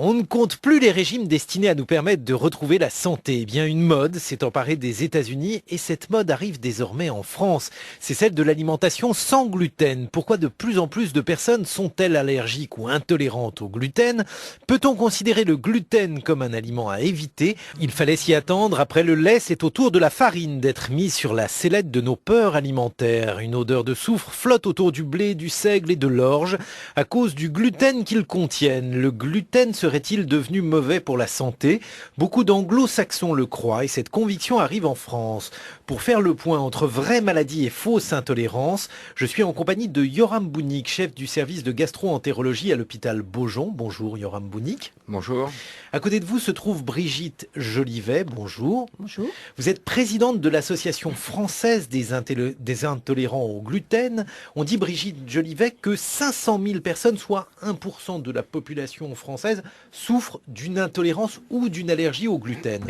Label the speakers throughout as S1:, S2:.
S1: On ne compte plus les régimes destinés à nous permettre de retrouver la santé. Eh bien, une mode s'est emparée des États-Unis et cette mode arrive désormais en France. C'est celle de l'alimentation sans gluten. Pourquoi de plus en plus de personnes sont-elles allergiques ou intolérantes au gluten? Peut-on considérer le gluten comme un aliment à éviter? Il fallait s'y attendre. Après le lait, c'est au tour de la farine d'être mise sur la sellette de nos peurs alimentaires. Une odeur de soufre flotte autour du blé, du seigle et de l'orge à cause du gluten qu'ils contiennent. Le gluten serait-il devenu mauvais pour la santé? Beaucoup d'anglo-saxons le croient et cette conviction arrive en France. Pour faire le point entre vraie maladie et fausse intolérance, je suis en compagnie de Yoram Bounik, chef du service de gastro-entérologie à l'hôpital Beaujon. Bonjour Yoram Bounik.
S2: Bonjour.
S1: À côté de vous se trouve Brigitte Jolivet. Bonjour.
S3: Bonjour.
S1: Vous êtes présidente de l'association française des intolérants au gluten. On dit, Brigitte Jolivet, que 500 000 personnes, soit 1% de la population française, souffrent d'une intolérance ou d'une allergie au gluten.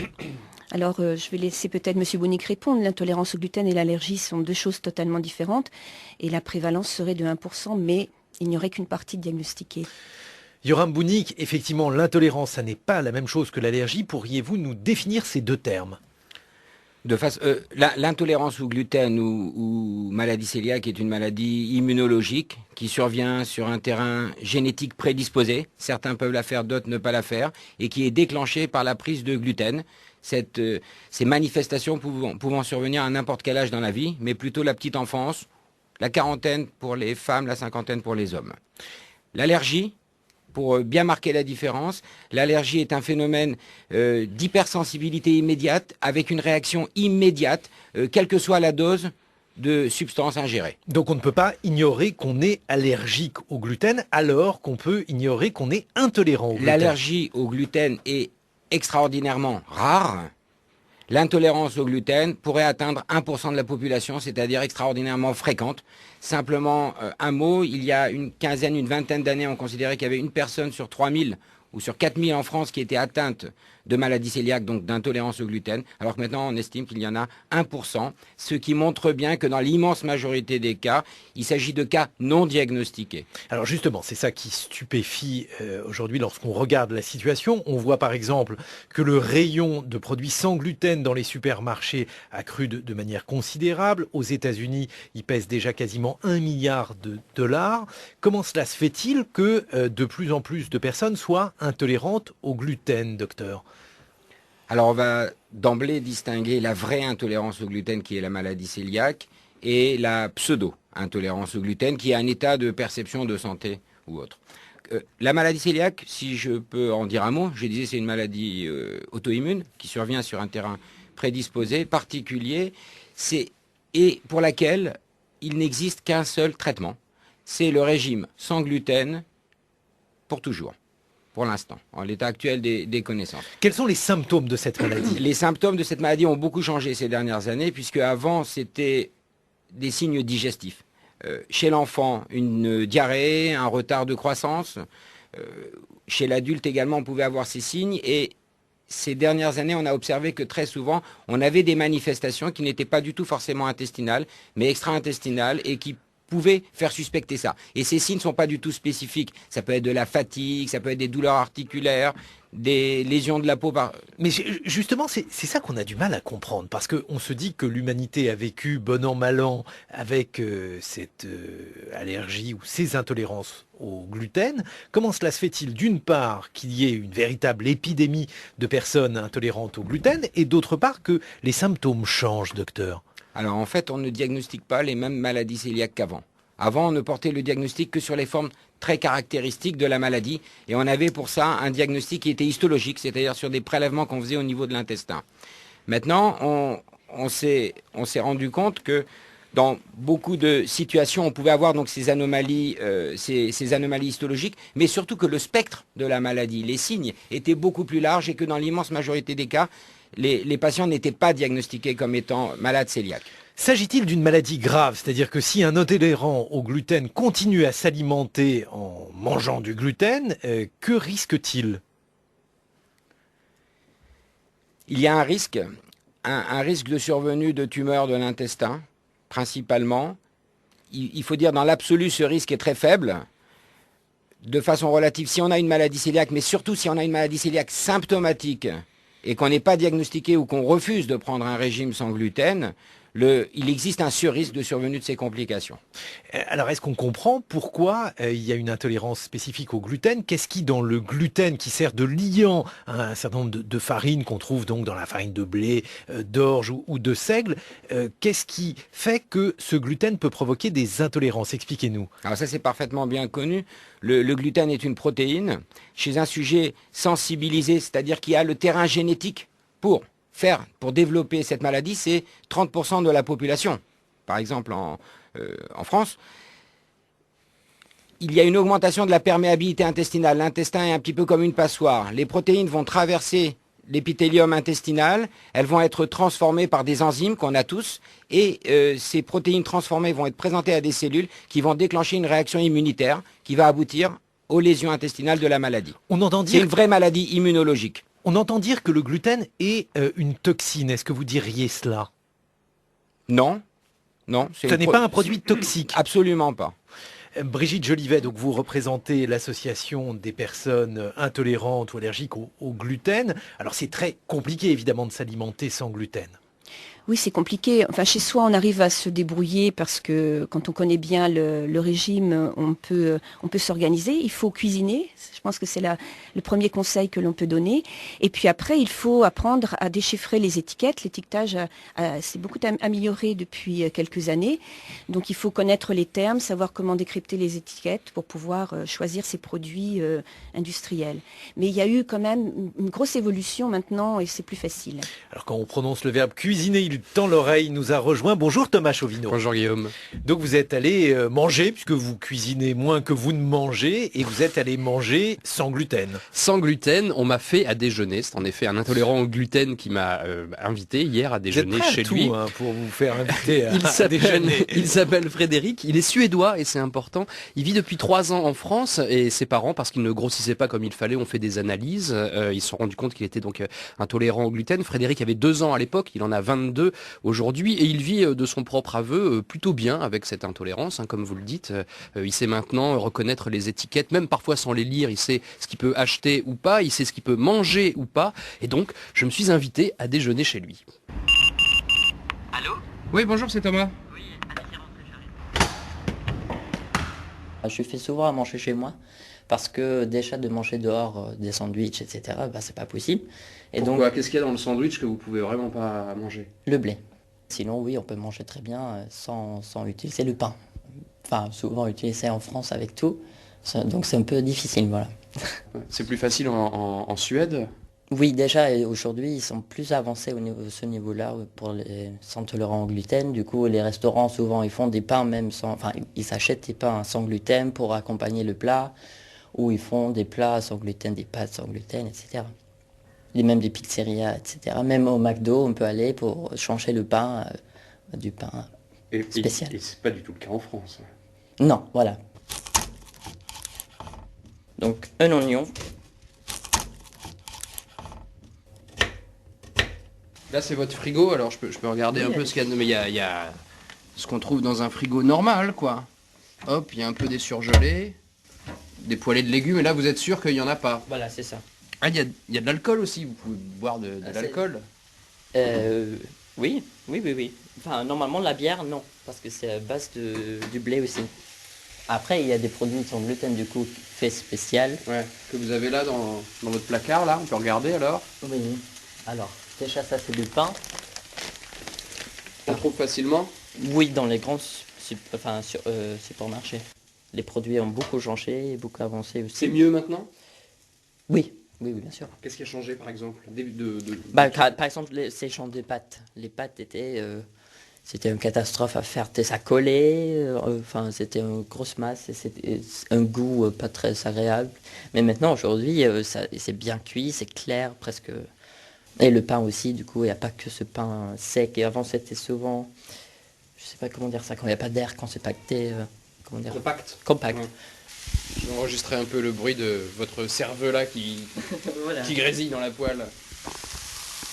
S3: Alors, je vais laisser peut-être M. Bounik répondre. L'intolérance au gluten et l'allergie sont deux choses totalement différentes. Et la prévalence serait de 1%, mais il n'y aurait qu'une partie diagnostiquée.
S1: Yoram Bounik, effectivement, l'intolérance, ça n'est pas la même chose que l'allergie. Pourriez-vous nous définir ces deux termes ?
S2: L'intolérance au gluten ou maladie cœliaque est une maladie immunologique qui survient sur un terrain génétique prédisposé. Certains peuvent la faire, d'autres ne pas la faire, et qui est déclenchée par la prise de gluten. Ces manifestations pouvant survenir à n'importe quel âge dans la vie, mais plutôt la petite enfance, la quarantaine pour les femmes, la cinquantaine pour les hommes. L'allergie, pour bien marquer la différence, l'allergie est un phénomène d'hypersensibilité immédiate avec une réaction immédiate, quelle que soit la dose de substance ingérée.
S1: Donc on ne peut pas ignorer qu'on est allergique au gluten alors qu'on peut ignorer qu'on est intolérant au gluten.
S2: L'allergie au gluten est extraordinairement rare. L'intolérance au gluten pourrait atteindre 1% de la population, c'est-à-dire extraordinairement fréquente. Simplement, un mot, il y a une vingtaine d'années, on considérait qu'il y avait une personne sur 3000 ou sur 4000 en France qui était atteinte de maladie cœliaque, donc d'intolérance au gluten, alors que maintenant on estime qu'il y en a 1%, ce qui montre bien que dans l'immense majorité des cas, il s'agit de cas non diagnostiqués.
S1: Alors justement, c'est ça qui stupéfie aujourd'hui lorsqu'on regarde la situation. On voit par exemple que le rayon de produits sans gluten dans les supermarchés a cru de manière considérable. Aux États-Unis, il pèse déjà quasiment 1 milliard de dollars. Comment cela se fait-il que de plus en plus de personnes soient intolérantes au gluten, docteur ?
S2: Alors on va d'emblée distinguer la vraie intolérance au gluten qui est la maladie cœliaque et la pseudo-intolérance au gluten qui est un état de perception de santé ou autre. La maladie cœliaque, si je peux en dire un mot, je disais c'est une maladie auto-immune qui survient sur un terrain prédisposé, particulier, et pour laquelle il n'existe qu'un seul traitement, c'est le régime sans gluten pour toujours. Pour l'instant, en l'état actuel des connaissances.
S1: Quels sont les symptômes de cette maladie ?
S2: Les symptômes de cette maladie ont beaucoup changé ces dernières années, puisque avant c'était des signes digestifs. Chez l'enfant, une diarrhée, un retard de croissance. Chez l'adulte également, on pouvait avoir ces signes. Et ces dernières années, on a observé que très souvent, on avait des manifestations qui n'étaient pas du tout forcément intestinales, mais extra-intestinales et qui pouvaient faire suspecter ça. Et ces signes ne sont pas du tout spécifiques. Ça peut être de la fatigue, ça peut être des douleurs articulaires, des lésions de la peau.
S1: Mais justement, c'est ça qu'on a du mal à comprendre, parce qu'on se dit que l'humanité a vécu bon an, mal an avec cette allergie ou ces intolérances au gluten. Comment cela se fait-il, d'une part, qu'il y ait une véritable épidémie de personnes intolérantes au gluten, et d'autre part que les symptômes changent, docteur ?
S2: Alors en fait, on ne diagnostique pas les mêmes maladies cœliaques qu'avant. Avant, on ne portait le diagnostic que sur les formes très caractéristiques de la maladie, et on avait pour ça un diagnostic qui était histologique, c'est-à-dire sur des prélèvements qu'on faisait au niveau de l'intestin. Maintenant, on s'est rendu compte que dans beaucoup de situations, on pouvait avoir donc ces anomalies histologiques, mais surtout que le spectre de la maladie, les signes, étaient beaucoup plus larges et que dans l'immense majorité des cas, les patients n'étaient pas diagnostiqués comme étant malades cœliaques.
S1: S'agit-il d'une maladie grave, c'est-à-dire que si un intolérant au gluten continue à s'alimenter en mangeant du gluten, que risque-t-il ?
S2: Il y a un risque de survenue de tumeurs de l'intestin, principalement. Il faut dire dans l'absolu, ce risque est très faible. de façon relative si on a une maladie cœliaque, mais surtout si on a une maladie cœliaque symptomatique et qu'on n'est pas diagnostiqué ou qu'on refuse de prendre un régime sans gluten, il existe un surrisque de survenue de ces complications.
S1: Alors, est-ce qu'on comprend pourquoi il y a une intolérance spécifique au gluten? Qu'est-ce qui, dans le gluten, qui sert de liant à un certain nombre de farines qu'on trouve donc dans la farine de blé, d'orge ou de seigle, qu'est-ce qui fait que ce gluten peut provoquer des intolérances? Expliquez-nous.
S2: Alors ça, c'est parfaitement bien connu. Le gluten est une protéine chez un sujet sensibilisé, c'est-à-dire qui a le terrain génétique pour développer cette maladie, c'est 30% de la population. Par exemple, en France, il y a une augmentation de la perméabilité intestinale. L'intestin est un petit peu comme une passoire. Les protéines vont traverser l'épithélium intestinal, elles vont être transformées par des enzymes qu'on a tous, et ces protéines transformées vont être présentées à des cellules qui vont déclencher une réaction immunitaire qui va aboutir aux lésions intestinales de la maladie. C'est une vraie maladie immunologique.
S1: On entend dire que le gluten est une toxine. Est-ce que vous diriez cela?
S2: Non. Non.
S1: Ce n'est pas un produit toxique.
S2: Absolument pas.
S1: Brigitte Jolivet, donc vous représentez l'association des personnes intolérantes ou allergiques au gluten. Alors c'est très compliqué évidemment de s'alimenter sans gluten.
S3: Oui, c'est compliqué. Enfin, chez soi, on arrive à se débrouiller parce que quand on connaît bien le régime, on peut s'organiser. Il faut cuisiner. Je pense que c'est le premier conseil que l'on peut donner. Et puis après, il faut apprendre à déchiffrer les étiquettes. L'étiquetage s'est beaucoup amélioré depuis quelques années. Donc, il faut connaître les termes, savoir comment décrypter les étiquettes pour pouvoir choisir ces produits industriels. Mais il y a eu quand même une grosse évolution maintenant et c'est plus facile.
S1: Alors, quand on prononce le verbe cuisiner, il tend l'oreille, nous a rejoint. Bonjour Thomas Chauvineau.
S4: Bonjour Guillaume.
S1: Donc vous êtes allé manger, puisque vous cuisinez moins que vous ne mangez, et vous êtes allé manger sans gluten.
S4: Sans gluten, on m'a fait à déjeuner. C'est en effet un intolérant au gluten qui m'a invité hier à déjeuner chez lui.
S1: Hein, pour vous faire inviter à déjeuner.
S4: Il s'appelle Frédéric, il est suédois et c'est important. Il vit depuis 3 ans en France et ses parents, parce qu'il ne grossissait pas comme il fallait, ont fait des analyses. Ils se sont rendus compte qu'il était donc intolérant au gluten. Frédéric avait 2 ans à l'époque, il en a 22 aujourd'hui et il vit de son propre aveu plutôt bien avec cette intolérance, hein, comme vous le dites. Il sait maintenant reconnaître les étiquettes, même parfois sans les lire, il sait ce qu'il peut acheter ou pas, il sait ce qu'il peut manger ou pas. Et donc, je me suis invité à déjeuner chez lui.
S5: Allô?
S4: Oui, bonjour, c'est Thomas.
S5: Oui, allez-y, rentrez, j'arrive.
S6: Je fais souvent à manger chez moi parce que déjà de manger dehors des sandwichs, etc., c'est pas possible. Et
S4: Pourquoi?
S6: donc,
S4: Qu'est-ce qu'il y a dans le sandwich que vous pouvez vraiment pas manger?
S6: le blé. Sinon, oui, on peut manger très bien sans utiliser le pain. Enfin, souvent utilisé en France avec tout. Donc c'est un peu difficile, voilà.
S4: C'est plus facile en Suède?
S6: Oui, déjà, aujourd'hui, ils sont plus avancés ce niveau-là pour les intolérants au gluten. Du coup, les restaurants, souvent, ils font des pains même sans... Enfin, ils s'achètent des pains sans gluten pour accompagner le plat. Ou ils font des plats sans gluten, des pâtes sans gluten, etc. Et même des pizzerias, etc. Même au McDo, on peut aller pour changer le pain, du pain spécial.
S4: Et c'est pas du tout le cas en France.
S6: Non, voilà. Donc, un oignon.
S4: Là, c'est votre frigo, alors je peux regarder un peu ce qu'il y a. Mais il y a ce qu'on trouve dans un frigo normal, quoi. Hop, il y a un peu des surgelés, des poêlés de légumes, et là, vous êtes sûr qu'il n'y en a pas?
S6: Voilà, c'est ça.
S4: Ah, il y a de l'alcool aussi, vous pouvez boire de l'alcool?
S6: Oui. Enfin, normalement, la bière, non, parce que c'est à base du blé aussi. Après, il y a des produits sans gluten, du coup, fait spécial.
S4: Ouais, que vous avez là dans votre placard, là, on peut regarder alors?
S6: Oui. Alors, déjà, ça, c'est du pain.
S4: On trouve facilement?
S6: Oui, dans les grands supermarchés. Les produits ont beaucoup changé, beaucoup avancé aussi.
S4: C'est mieux maintenant?
S6: Oui, bien sûr.
S4: Qu'est-ce qui a changé, par exemple?
S6: Par exemple, ces champs de pâtes. Les pâtes étaient... c'était une catastrophe à faire, ça collait, enfin c'était une grosse masse et c'était un goût pas très agréable. Mais maintenant, aujourd'hui, c'est bien cuit, c'est clair presque. Et le pain aussi, du coup, il n'y a pas que ce pain sec. Et avant, c'était souvent, je sais pas comment dire ça, quand il n'y a pas d'air, quand c'est pacté, comment dire? Compact.
S4: Ouais. Je vais enregistrer un peu le bruit de votre cerveau là qui grésille dans la poêle.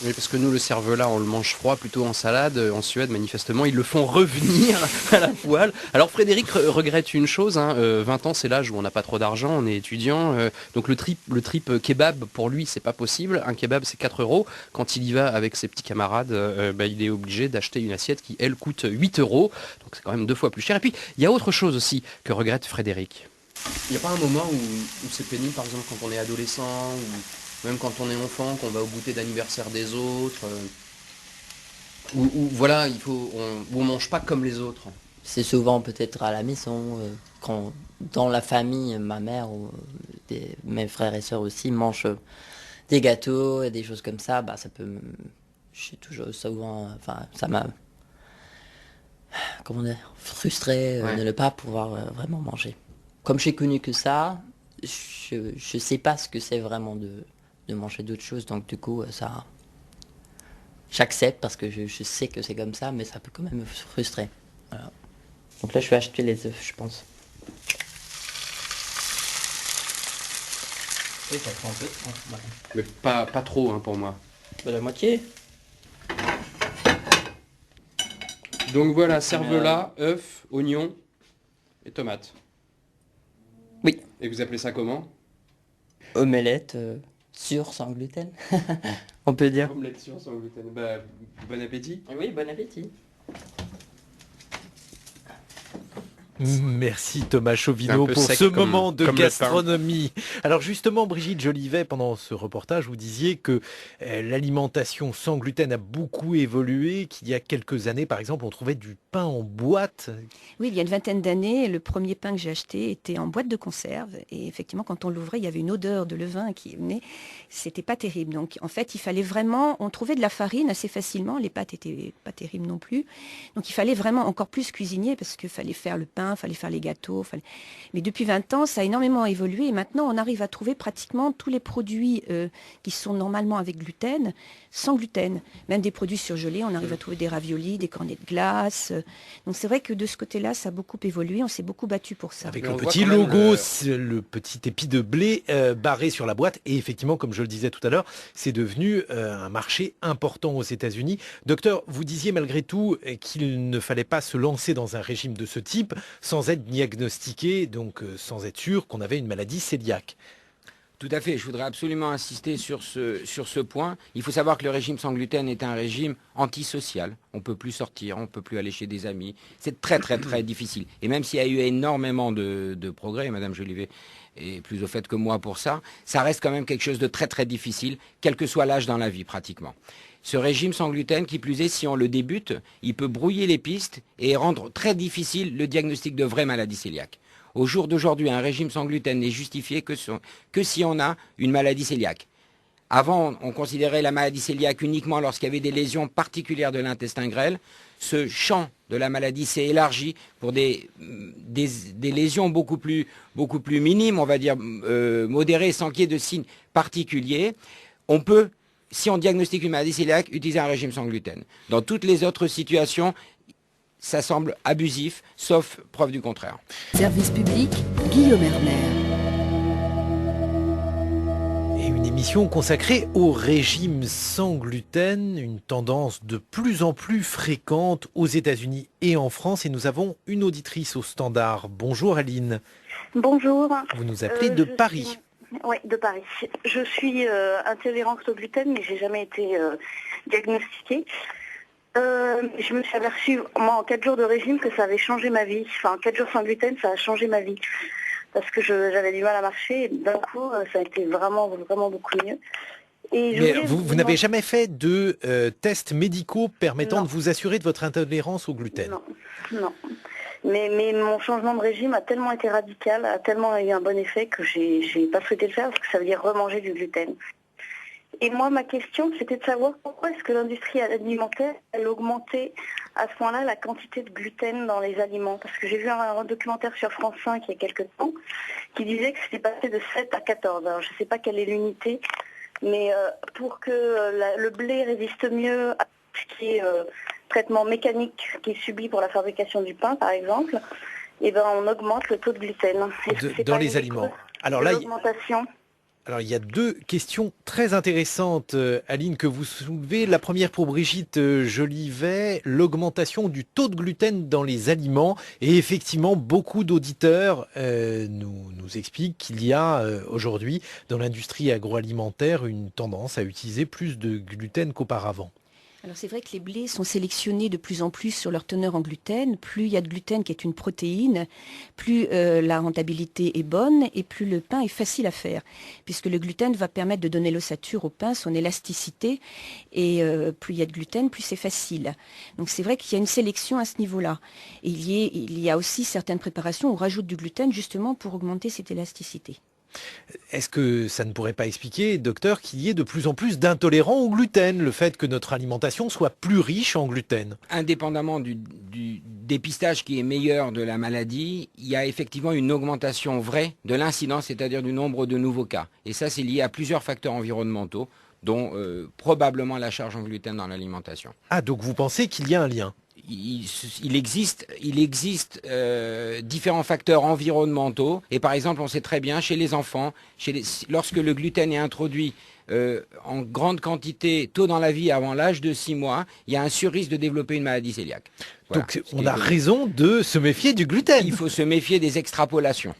S4: Oui, parce que nous, le cervelas, on le mange froid, plutôt en salade. En Suède, manifestement, ils le font revenir à la poêle. Alors Frédéric regrette une chose, 20 ans, c'est l'âge où on n'a pas trop d'argent, on est étudiant. Donc le trip kebab, pour lui, c'est pas possible. Un kebab, c'est 4 euros. Quand il y va avec ses petits camarades, il est obligé d'acheter une assiette qui, elle, coûte 8 euros. Donc c'est quand même 2 fois plus cher. Et puis, il y a autre chose aussi que regrette Frédéric. Il n'y a pas un moment où c'est pénible, par exemple, quand on est adolescent, ou même quand on est enfant, qu'on va au goûter d'anniversaire des autres, où voilà, où on mange pas comme les autres.
S6: C'est souvent peut-être à la maison, quand dans la famille, ma mère ou mes frères et sœurs aussi mangent des gâteaux et des choses comme ça, bah ça peut, je suis toujours souvent, enfin ça m'a, comment dire, frustré
S4: Ouais.
S6: de ne pas pouvoir vraiment manger. Comme j'ai connu que ça, je sais pas ce que c'est vraiment de manger d'autres choses, donc du coup ça, j'accepte parce que je sais que c'est comme ça, mais ça peut quand même me frustrer. Voilà. Donc là je vais acheter les œufs, je pense. Oui, ça prend un peu de temps. Ouais.
S4: Mais pas trop pour moi.
S6: Bah, la moitié.
S4: Donc voilà, cervelas, œufs, oignons et tomates.
S6: Oui.
S4: Et vous appelez ça comment?
S6: Omelette sûre, sans gluten. On peut dire.
S4: Omelette sûre sans gluten. Bah, bon appétit.
S6: Oui, bon appétit.
S1: Merci Thomas
S4: Un
S1: Chauvineau
S4: peu
S1: pour
S4: sec
S1: ce
S4: comme-
S1: moment de
S4: comme le pain.
S1: gastronomie. Alors justement, Brigitte Jolivet, pendant ce reportage, vous disiez que l'alimentation sans gluten a beaucoup évolué, qu'il y a quelques années, par exemple, on trouvait du pain en boîte.
S3: Oui, il y a une vingtaine d'années, le premier pain que j'ai acheté était en boîte de conserve. Et effectivement, quand on l'ouvrait, il y avait une odeur de levain qui venait. C'était pas terrible. Donc, en fait, il fallait vraiment. On trouvait de la farine assez facilement. Les pâtes étaient pas terribles non plus. Donc, il fallait vraiment encore plus cuisiner parce qu'il fallait faire le pain, il fallait faire les gâteaux. Mais depuis 20 ans, ça a énormément évolué. Et maintenant, on arrive à trouver pratiquement tous les produits qui sont normalement avec gluten, sans gluten. Même des produits surgelés, on arrive à trouver des raviolis, des cornets de glace. Donc c'est vrai que de ce côté-là, ça a beaucoup évolué. On s'est beaucoup battu pour ça.
S1: Avec
S4: Mais
S1: le
S4: on voit
S1: petit
S4: quand même
S1: logo, le petit épi de blé barré sur la boîte. Et effectivement, comme je le disais tout à l'heure, c'est devenu un marché important aux États-Unis. Docteur, vous disiez malgré tout qu'il ne fallait pas se lancer dans un régime de ce type sans être diagnostiqué, donc sans être sûr qu'on avait une maladie cœliaque.
S2: Tout à fait, je voudrais absolument insister sur ce point. Il faut savoir que le régime sans gluten est un régime antisocial. On ne peut plus sortir, on ne peut plus aller chez des amis. C'est très très très difficile. Et même s'il y a eu énormément de progrès, Madame Jolivet est plus au fait que moi pour ça, ça reste quand même quelque chose de très très difficile, quel que soit l'âge dans la vie pratiquement. Ce régime sans gluten, qui plus est, si on le débute, il peut brouiller les pistes et rendre très difficile le diagnostic de vraie maladie cœliaque. Au jour d'aujourd'hui, un régime sans gluten n'est justifié que si on a une maladie cœliaque. Avant, on considérait la maladie cœliaque uniquement lorsqu'il y avait des lésions particulières de l'intestin grêle. Ce champ de la maladie s'est élargi pour des lésions beaucoup plus minimes, on va dire modérées, sans qu'il y ait de signes particuliers. On peut, si on diagnostique une maladie cœliaque, utiliser un régime sans gluten. Dans toutes les autres situations, ça semble abusif, sauf preuve du contraire.
S7: Service public, Guillaume Erner.
S1: Et une émission consacrée au régime sans gluten, une tendance de plus en plus fréquente aux États-Unis et en France. Et nous avons une auditrice au standard. Bonjour Aline.
S8: Bonjour.
S1: Vous nous appelez de Paris.
S8: Oui, de Paris. Je suis intolérante au gluten, mais j'ai jamais été diagnostiquée. Je me suis aperçue, moi, en 4 jours de régime, que ça avait changé ma vie. Enfin, 4 jours sans gluten, ça a changé ma vie. Parce que j'avais du mal à marcher, et d'un coup, ça a été vraiment, vraiment beaucoup mieux. Et
S1: Mais vous n'avez jamais fait de tests médicaux permettant
S8: Non.
S1: de vous assurer de votre intolérance au gluten?
S8: Non, non. Mais mon changement de régime a tellement été radical, a tellement eu un bon effet que j'ai pas souhaité le faire, parce que ça veut dire remanger du gluten. Et moi, ma question, c'était de savoir pourquoi est-ce que l'industrie alimentaire, elle augmentait à ce point-là la quantité de gluten dans les aliments. Parce que j'ai vu un documentaire sur France 5 il y a quelques temps qui disait que c'était passé de 7 à 14. Alors, je ne sais pas quelle est l'unité, mais pour que le blé résiste mieux à ce qui est traitement mécanique qui est subi pour la fabrication du pain, par exemple, eh ben, on augmente le taux de gluten. Est-ce que c'est
S1: Dans
S8: pas
S1: les
S8: une
S1: aliments.
S8: cause
S1: Alors
S8: de
S1: là,
S8: l'augmentation
S1: Alors il y a deux questions très intéressantes, Aline, que vous soulevez. La première pour Brigitte Jolivet, l'augmentation du taux de gluten dans les aliments. Et effectivement, beaucoup d'auditeurs nous expliquent qu'il y a aujourd'hui dans l'industrie agroalimentaire une tendance à utiliser plus de gluten qu'auparavant.
S3: Alors c'est vrai que les blés sont sélectionnés de plus en plus sur leur teneur en gluten. Plus il y a de gluten qui est une protéine, plus la rentabilité est bonne et plus le pain est facile à faire. Puisque le gluten va permettre de donner l'ossature au pain, son élasticité. Et plus il y a de gluten, plus c'est facile. Donc c'est vrai qu'il y a une sélection à ce niveau-là. Et il y a aussi certaines préparations où on rajoute du gluten justement pour augmenter cette élasticité.
S1: Est-ce que ça ne pourrait pas expliquer, docteur, qu'il y ait de plus en plus d'intolérants au gluten, le fait que notre alimentation soit plus riche en gluten?
S2: Indépendamment du dépistage qui est meilleur de la maladie, il y a effectivement une augmentation vraie de l'incidence, c'est-à-dire du nombre de nouveaux cas. Et ça, c'est lié à plusieurs facteurs environnementaux, dont probablement la charge en gluten dans l'alimentation.
S1: Ah, donc vous pensez qu'il y a un lien?
S2: Il existe différents facteurs environnementaux. Et par exemple, on sait très bien, chez les enfants, lorsque le gluten est introduit en grande quantité tôt dans la vie, avant l'âge de 6 mois, il y a un surrisque de développer une maladie cœliaque. Voilà,
S1: donc on a raison de se méfier du gluten.
S2: Il faut se méfier des extrapolations.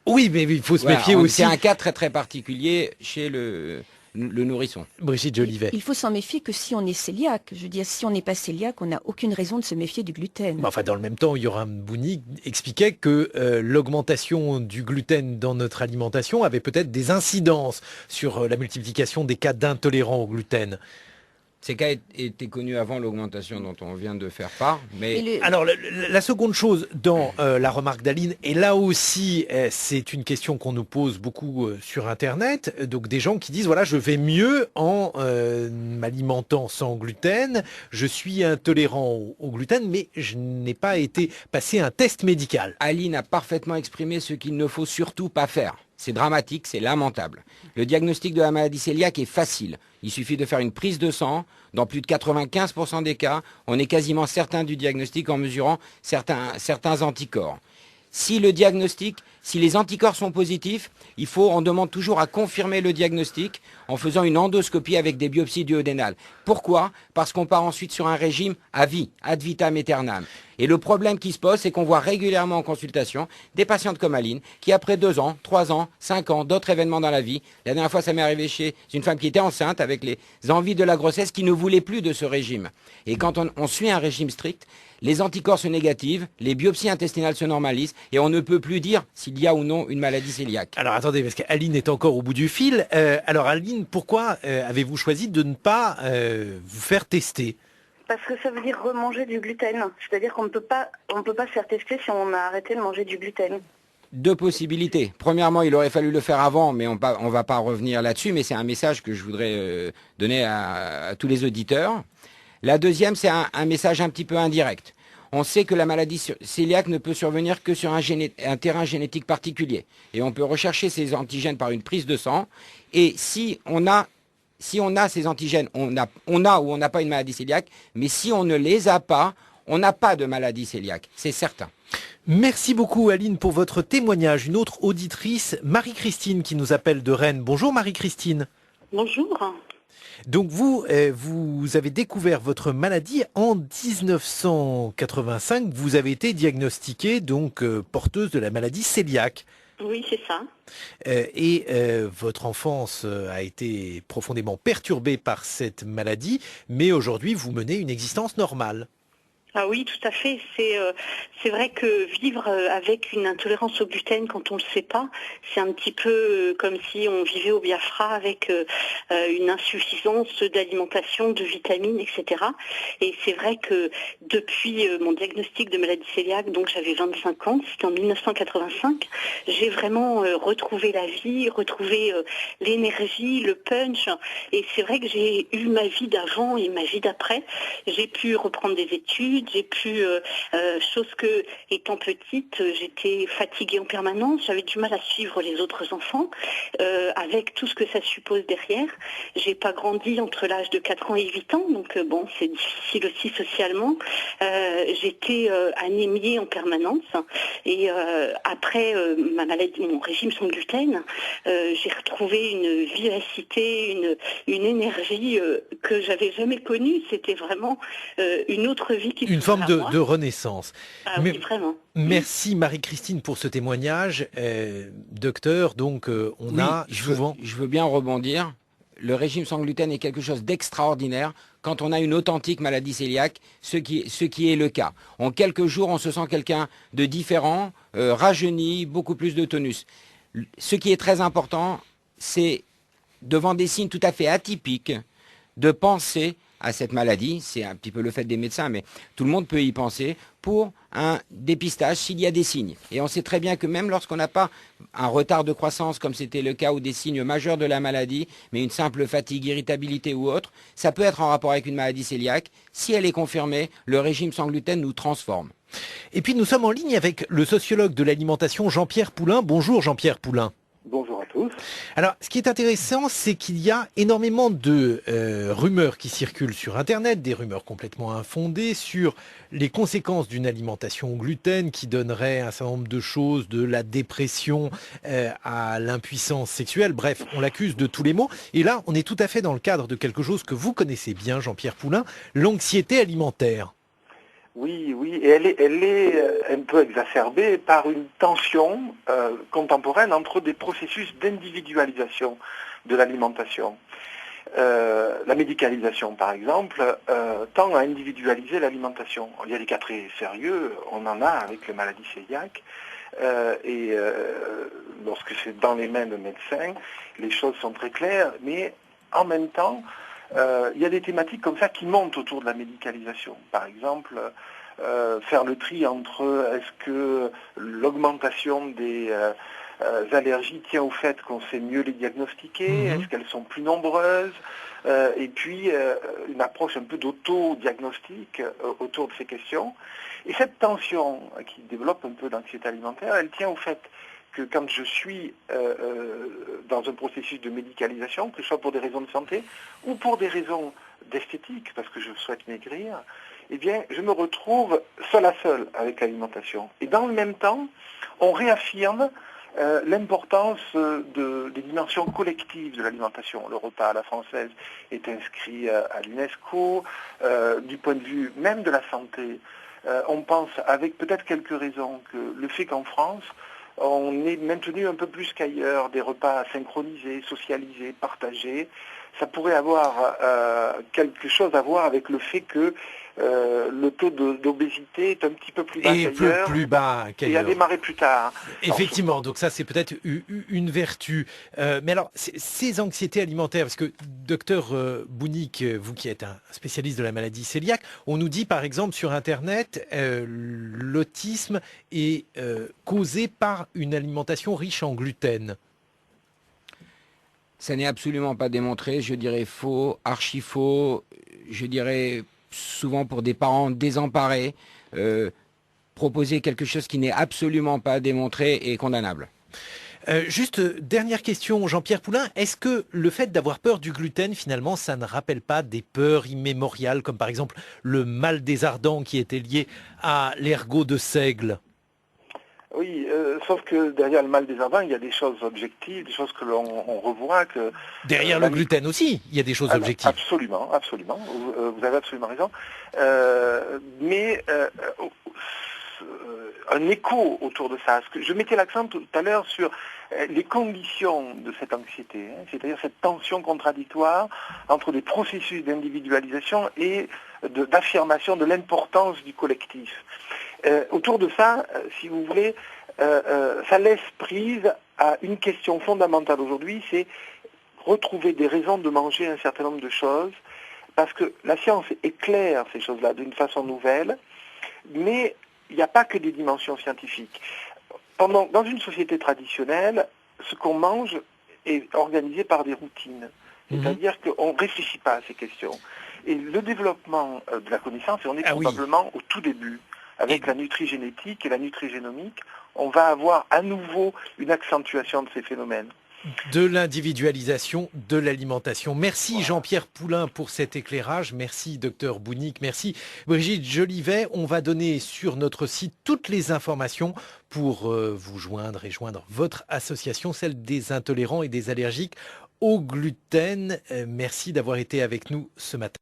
S1: Oui, mais il faut se méfier aussi.
S2: C'est un cas très très particulier chez le nourrisson.
S1: Brigitte Jolivet.
S3: Il faut s'en méfier que si on est cœliaque. Je veux dire, si on n'est pas cœliaque, on n'a aucune raison de se méfier du gluten.
S1: Enfin, dans le même temps, Yoram Bouni expliquait que l'augmentation du gluten dans notre alimentation avait peut-être des incidences sur la multiplication des cas d'intolérants au gluten.
S2: Ces cas étaient connus avant l'augmentation dont on vient de faire part. Mais
S1: alors, la seconde chose dans la remarque d'Aline, et là aussi, c'est une question qu'on nous pose beaucoup sur Internet, donc des gens qui disent, voilà, je vais mieux en m'alimentant sans gluten, je suis intolérant au gluten, mais je n'ai pas été passer un test médical.
S2: Aline a parfaitement exprimé ce qu'il ne faut surtout pas faire. C'est dramatique, c'est lamentable. Le diagnostic de la maladie cœliaque est facile. Il suffit de faire une prise de sang. Dans plus de 95% des cas, on est quasiment certain du diagnostic en mesurant certains anticorps. Si les anticorps sont positifs, on demande toujours à confirmer le diagnostic en faisant une endoscopie avec des biopsies duodénales. Pourquoi? Parce qu'on part ensuite sur un régime à vie, ad vitam aeternam. Et le problème qui se pose, c'est qu'on voit régulièrement en consultation des patientes comme Aline qui, après 2 ans, 3 ans, 5 ans, d'autres événements dans la vie, la dernière fois ça m'est arrivé chez une femme qui était enceinte avec les envies de la grossesse qui ne voulait plus de ce régime. Et quand on suit un régime strict, les anticorps se négativent, les biopsies intestinales se normalisent et on ne peut plus dire s'il y a ou non une maladie cœliaque.
S1: Alors attendez, parce qu'Aline est encore au bout du fil. Alors Aline, pourquoi avez-vous choisi de ne pas vous faire tester?
S8: Parce que ça veut dire remanger du gluten. C'est-à-dire qu'on ne peut pas se faire tester si on a arrêté de manger du gluten.
S2: 2 possibilités. Premièrement, il aurait fallu le faire avant, mais on va pas revenir là-dessus, mais c'est un message que je voudrais donner à tous les auditeurs. La deuxième, c'est un message un petit peu indirect. On sait que la maladie cœliaque ne peut survenir que sur un terrain génétique particulier. Et on peut rechercher ces antigènes par une prise de sang. Et si on a ces antigènes, on a ou on n'a pas une maladie cœliaque, mais si on ne les a pas, on n'a pas de maladie cœliaque, c'est certain.
S1: Merci beaucoup Aline pour votre témoignage. Une autre auditrice, Marie-Christine, qui nous appelle de Rennes. Bonjour Marie-Christine.
S9: Bonjour.
S1: Donc vous avez découvert votre maladie en 1985. Vous avez été diagnostiquée donc porteuse de la maladie cœliaque.
S9: Oui, c'est ça.
S1: Et votre enfance a été profondément perturbée par cette maladie, mais aujourd'hui vous menez une existence normale.
S9: Ah oui, tout à fait. C'est vrai que vivre avec une intolérance au gluten quand on ne le sait pas, c'est un petit peu comme si on vivait au Biafra avec une insuffisance d'alimentation, de vitamines, etc. Et c'est vrai que depuis mon diagnostic de maladie cœliaque, donc j'avais 25 ans, c'était en 1985, j'ai vraiment retrouvé la vie, retrouvé l'énergie, le punch. Et c'est vrai que j'ai eu ma vie d'avant et ma vie d'après. J'ai pu reprendre des études, vite, j'ai pu, chose que, étant petite, j'étais fatiguée en permanence, j'avais du mal à suivre les autres enfants, avec tout ce que ça suppose derrière. J'ai pas grandi entre l'âge de 4 ans et 8 ans, donc bon, c'est difficile aussi socialement. J'étais anémiée en permanence, et après ma maladie, mon régime sans gluten, j'ai retrouvé une vivacité, une énergie que j'avais jamais connue. C'était vraiment une autre vie qui
S1: Une forme de renaissance.
S9: Ah oui, vraiment.
S1: Merci Marie-Christine pour ce témoignage. Docteur, donc on a souvent...
S2: Je veux bien rebondir. Le régime sans gluten est quelque chose d'extraordinaire quand on a une authentique maladie cœliaque, ce qui est le cas. En quelques jours, on se sent quelqu'un de différent, rajeuni, beaucoup plus de tonus. Ce qui est très important, c'est, devant des signes tout à fait atypiques, de penser à cette maladie. C'est un petit peu le fait des médecins, mais tout le monde peut y penser pour un dépistage s'il y a des signes. Et on sait très bien que même lorsqu'on n'a pas un retard de croissance, comme c'était le cas, ou des signes majeurs de la maladie, mais une simple fatigue, irritabilité ou autre, ça peut être en rapport avec une maladie cœliaque. Si elle est confirmée, le régime sans gluten nous transforme.
S1: Et puis nous sommes en ligne avec le sociologue de l'alimentation Jean-Pierre Poulain. Bonjour Jean-Pierre Poulain.
S10: Bonjour à tous.
S1: Alors, ce qui est intéressant, c'est qu'il y a énormément de rumeurs qui circulent sur Internet, des rumeurs complètement infondées sur les conséquences d'une alimentation au gluten qui donnerait un certain nombre de choses, de la dépression à l'impuissance sexuelle. Bref, on l'accuse de tous les maux. Et là, on est tout à fait dans le cadre de quelque chose que vous connaissez bien, Jean-Pierre Poulain, l'anxiété alimentaire.
S10: Oui, et elle est un peu exacerbée par une tension contemporaine entre des processus d'individualisation de l'alimentation. La médicalisation, par exemple, tend à individualiser l'alimentation. Il y a des cas très sérieux, on en a avec les maladies cœliaques, et lorsque c'est dans les mains de médecins, les choses sont très claires, mais en même temps, il y a des thématiques comme ça qui montent autour de la médicalisation. Par exemple, faire le tri entre est-ce que l'augmentation des allergies tient au fait qu'on sait mieux les diagnostiquer, est-ce qu'elles sont plus nombreuses, et puis une approche un peu d'auto-diagnostic autour de ces questions. Et cette tension qui développe un peu d'anxiété alimentaire, elle tient au fait que quand je suis dans un processus de médicalisation, que ce soit pour des raisons de santé ou pour des raisons d'esthétique, parce que je souhaite maigrir, eh bien, je me retrouve seul à seul avec l'alimentation. Et dans le même temps, on réaffirme l'importance des dimensions collectives de l'alimentation. Le repas à la française est inscrit à l'UNESCO. Du point de vue même de la santé, on pense, avec peut-être quelques raisons, que le fait qu'en France, on est maintenu un peu plus qu'ailleurs des repas synchronisés, socialisés, partagés. Ça pourrait avoir quelque chose à voir avec le fait que le taux d'obésité est un petit peu plus bas qu'ailleurs.
S1: Plus bas qu'ailleurs.
S10: Et a démarré plus tard.
S1: Effectivement, donc ça c'est peut-être une vertu. Mais alors, ces anxiétés alimentaires, parce que docteur Bounik, vous qui êtes un spécialiste de la maladie cœliaque, on nous dit par exemple sur Internet, l'autisme est causé par une alimentation riche en gluten.
S2: Ça n'est absolument pas démontré, je dirais faux, archi faux, je dirais souvent pour des parents désemparés, proposer quelque chose qui n'est absolument pas démontré et condamnable.
S1: Juste, dernière question, Jean-Pierre Poulain, est-ce que le fait d'avoir peur du gluten, finalement, ça ne rappelle pas des peurs immémoriales, comme par exemple le mal des ardents qui était lié à l'ergot de seigle ?
S10: Oui, sauf que derrière le mal des ardents, il y a des choses objectives, des choses que l'on revoit. Que
S1: derrière le gluten aussi, il y a des choses objectives.
S10: Absolument, vous avez absolument raison. Mais un écho autour de ça. Je mettais l'accent tout à l'heure sur les conditions de cette anxiété, c'est-à-dire cette tension contradictoire entre des processus d'individualisation et d'affirmation de l'importance du collectif. Autour de ça, si vous voulez, ça laisse prise à une question fondamentale aujourd'hui, c'est retrouver des raisons de manger un certain nombre de choses, parce que la science éclaire ces choses-là d'une façon nouvelle, mais il n'y a pas que des dimensions scientifiques. Dans une société traditionnelle, ce qu'on mange est organisé par des routines. C'est-à-dire qu'on ne réfléchit pas à ces questions. Et le développement de la connaissance, et on est
S1: Ah oui.
S10: probablement au tout début, avec la nutrigénétique et la nutrigénomique, on va avoir à nouveau une accentuation de ces phénomènes.
S1: De l'individualisation de l'alimentation. Merci Jean-Pierre Poulain pour cet éclairage. Merci Docteur Bounic. Merci Brigitte Jolivet. On va donner sur notre site toutes les informations pour vous joindre et joindre votre association, celle des intolérants et des allergiques au gluten. Merci d'avoir été avec nous ce matin.